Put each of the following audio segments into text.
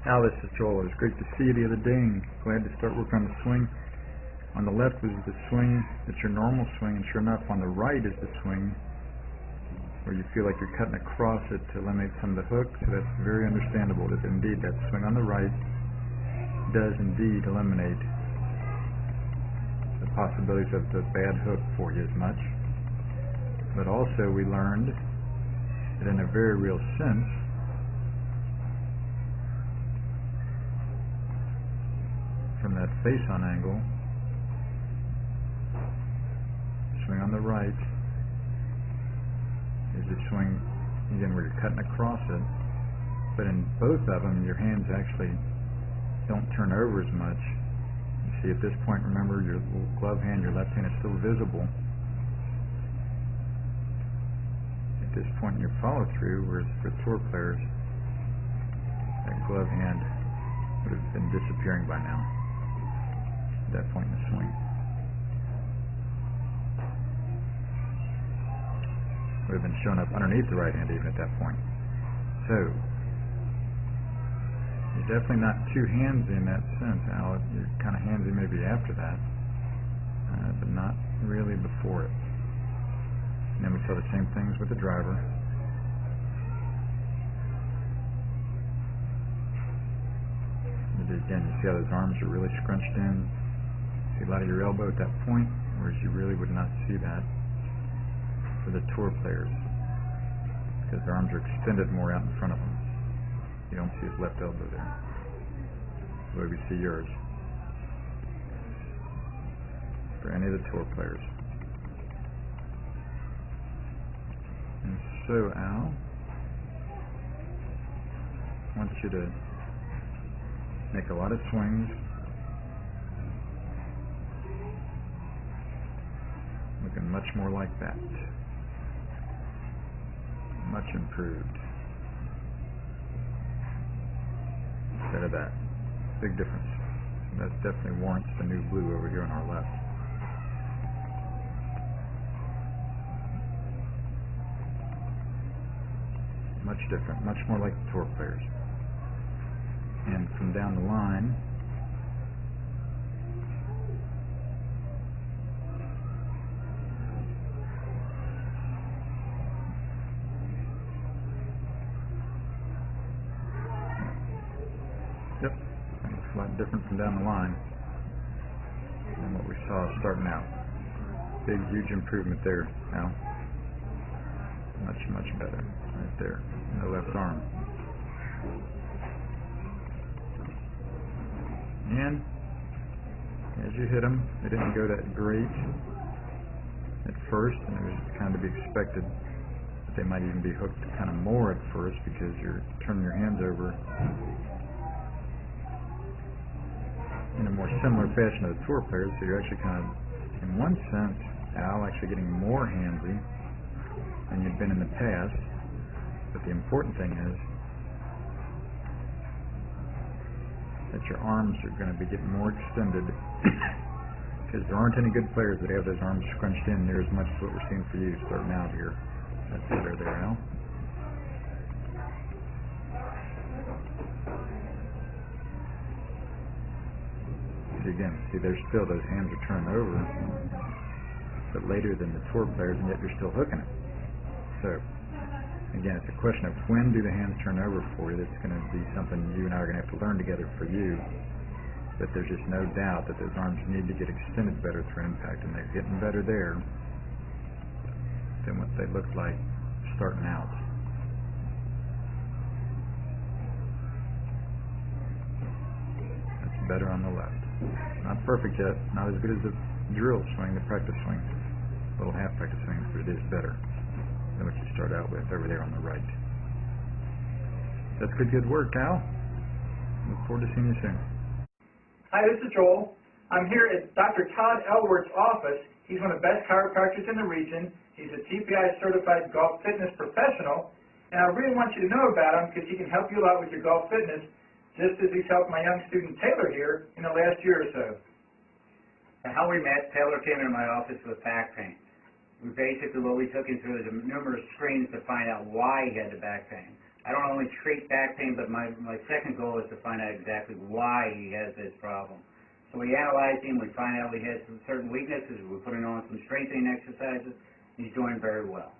Al, this is Joel. It was great to see you the other day and glad to start working on the swing. On the left was the swing that's your normal swing, and sure enough on the right is the swing where you feel like you're cutting across it to eliminate some of the hooks. So that's very understandable that indeed that swing on the right does indeed eliminate the possibilities of the bad hook for you as much. But also we learned that in a very real sense, from that face-on angle, swing on the right is a swing, again, where you're cutting across it, but in both of them, your hands actually don't turn over as much. You see, at this point, remember, your glove hand, your left hand is still visible. At this point in your follow-through, whereas for tour players, that glove hand would have been disappearing by now. That point in the swing would have been showing up underneath the right hand even at that point. So you're definitely not too handsy in that sense, Al. You're kind of handsy maybe after that, but not really before it. And then we saw the same things with the driver. Again, you see how those arms are really scrunched in. See a lot of your elbow at that point, whereas you really would not see that for the tour players because their arms are extended more out in front of them. You don't see his left elbow there the way we see yours for any of the tour players. And so, Al, I want you to make a lot of swings looking much more like that. Much improved. Instead of that. Big difference. That definitely warrants the new blue over here on our left. Much different. Much more like the tour players. And from down the line, yep, it's a lot different from down the line than what we saw starting out. Big, huge improvement there now. Much, much better right there in the left arm. And as you hit them, they didn't go that great at first, and it was kind of to be expected that they might even be hooked kind of more at first because you're turning your hands over in a more similar fashion to the tour players, so you're actually kind of, in one sense, Al, actually getting more handsy than you've been in the past. But the important thing is that your arms are going to be getting more extended because there aren't any good players that have those arms scrunched in near as much as what we're seeing for you starting out here. That's better there, Al. Again, see, there's still those hands are turning over, but later than the tour players, and yet you're still hooking it. So, again, it's a question of when do the hands turn over for you. That's going to be something you and I are going to have to learn together for you. But there's just no doubt that those arms need to get extended better through impact, and they're getting better there than what they looked like starting out. That's better on the left. Not perfect yet, not as good as the drill swing, the practice swing, little half practice swing, but it is better than what you start out with over there on the right. That's good work, Al. Look forward to seeing you soon. Hi, this is Joel. I'm here at Dr. Todd Elworth's office. He's one of the best chiropractors in the region. He's a TPI certified golf fitness professional, and I really want you to know about him because he can help you a lot with your golf fitness, just as he's helped my young student Taylor here in the last year or so. How we met, Taylor came into my office with back pain. What we took him through is numerous screens to find out why he had the back pain. I don't only treat back pain, but my second goal is to find out exactly why he has this problem. So we analyze him, we find out he has some certain weaknesses, we put him on some strengthening exercises, and he's doing very well.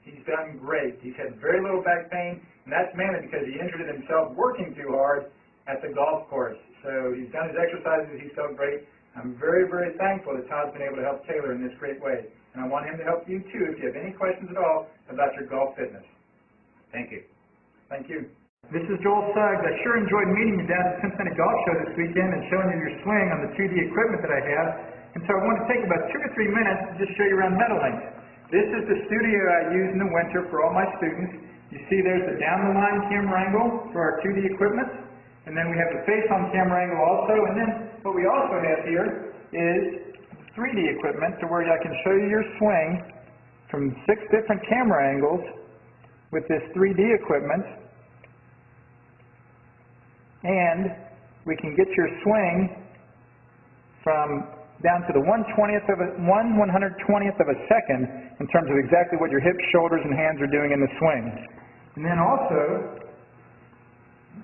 He's done great. He's had very little back pain, and that's mainly because he injured himself working too hard at the golf course. So he's done his exercises, he's felt great. I'm very, very thankful that Todd's been able to help Taylor in this great way. And I want him to help you too if you have any questions at all about your golf fitness. Thank you. Thank you. This is Joel Suggs. I sure enjoyed meeting you down at the Cincinnati Golf Show this weekend and showing you your swing on the 2D equipment that I have. And so I want to take about 2 or 3 minutes to just show you around Meadowlinks. This is the studio I use in the winter for all my students. You see there's the down-the-line camera angle for our 2D equipment. And then we have the face-on camera angle also. And then what we also have here is 3D equipment to where I can show you your swing from 6 different camera angles with this 3D equipment. And we can get your swing from down to the 1/120th of a second in terms of exactly what your hips, shoulders, and hands are doing in the swing. And then also,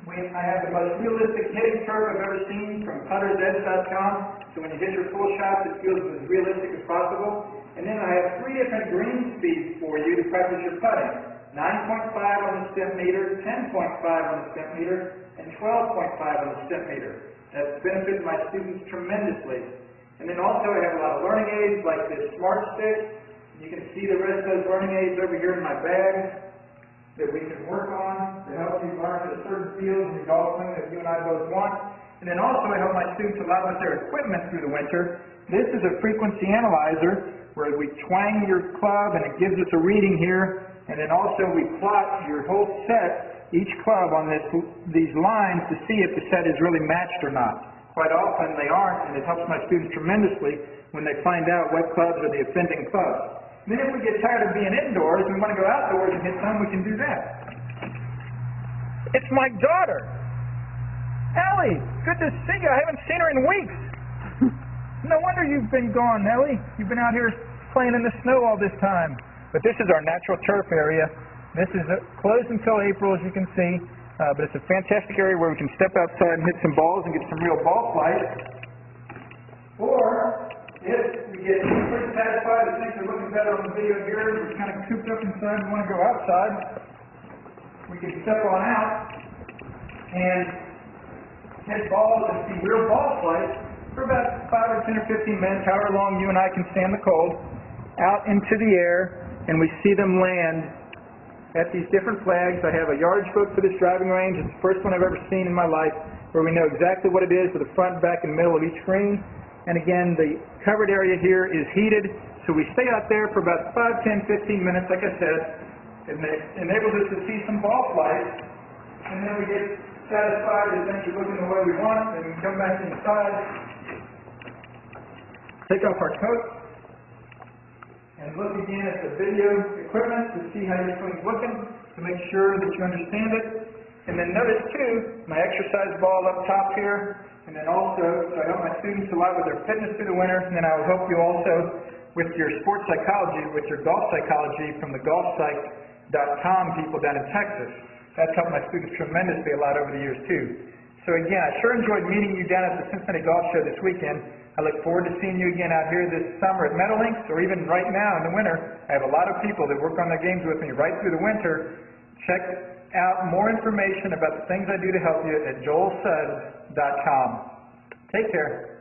I have the most realistic hitting curve I've ever seen from puttersedge.com. So when you hit your full shot, it feels as realistic as possible. And then I have 3 different green speeds for you to practice your putting. 9.5 on the step meter, 10.5 on the step meter, and 12.5 on the step meter. That's benefited my students tremendously. And then also I have a lot of learning aids like this Smart Stick. You can see the rest of those learning aids over here in my bag that we can work on to help you learn at a certain field in your golf swing that you and I both want. And then also I help my students a lot with their equipment through the winter. This is a frequency analyzer where we twang your club and it gives us a reading here. And then also we plot your whole set, each club on these lines to see if the set is really matched or not. Quite often they aren't, and it helps my students tremendously when they find out what clubs are the offending clubs. And then if we get tired of being indoors and we want to go outdoors and hit some, we can do that. It's my daughter. Ellie, good to see you. I haven't seen her in weeks. No wonder you've been gone, Ellie. You've been out here playing in the snow all this time. But this is our natural turf area. This is closed until April, as you can see. But it's a fantastic area where we can step outside and hit some balls and get some real ball flight. Or, if we get pretty satisfied and things are looking better on the video here, we're kind of cooped up inside and want to go outside, we can step on out and hit balls and see real ball flight for about 5 or 10 or 15 minutes, however long you and I can stand the cold, out into the air, and we see them land at these different flags. I have a yardage book for this driving range. It's the first one I've ever seen in my life where we know exactly what it is with the front, back, and middle of each green. And again, the covered area here is heated, so we stay out there for about 5, 10, 15 minutes, like I said. It enables us to see some ball flight, and then we get satisfied that things are looking the way we want, and we come back inside, take off our coat, and look again at the video equipment to see how your swing's looking, to make sure that you understand it. And then notice too, my exercise ball up top here, and then also, so I help my students a lot with their fitness through the winter, and then I will help you also with your sports psychology, with your golf psychology from the golfpsych.com people down in Texas. That's helped my students tremendously a lot over the years too. So again, I sure enjoyed meeting you down at the Cincinnati Golf Show this weekend. I look forward to seeing you again out here this summer at Meadowlinks, or even right now in the winter. I have a lot of people that work on their games with me right through the winter. Check out more information about the things I do to help you at joelsuggs.com. Take care.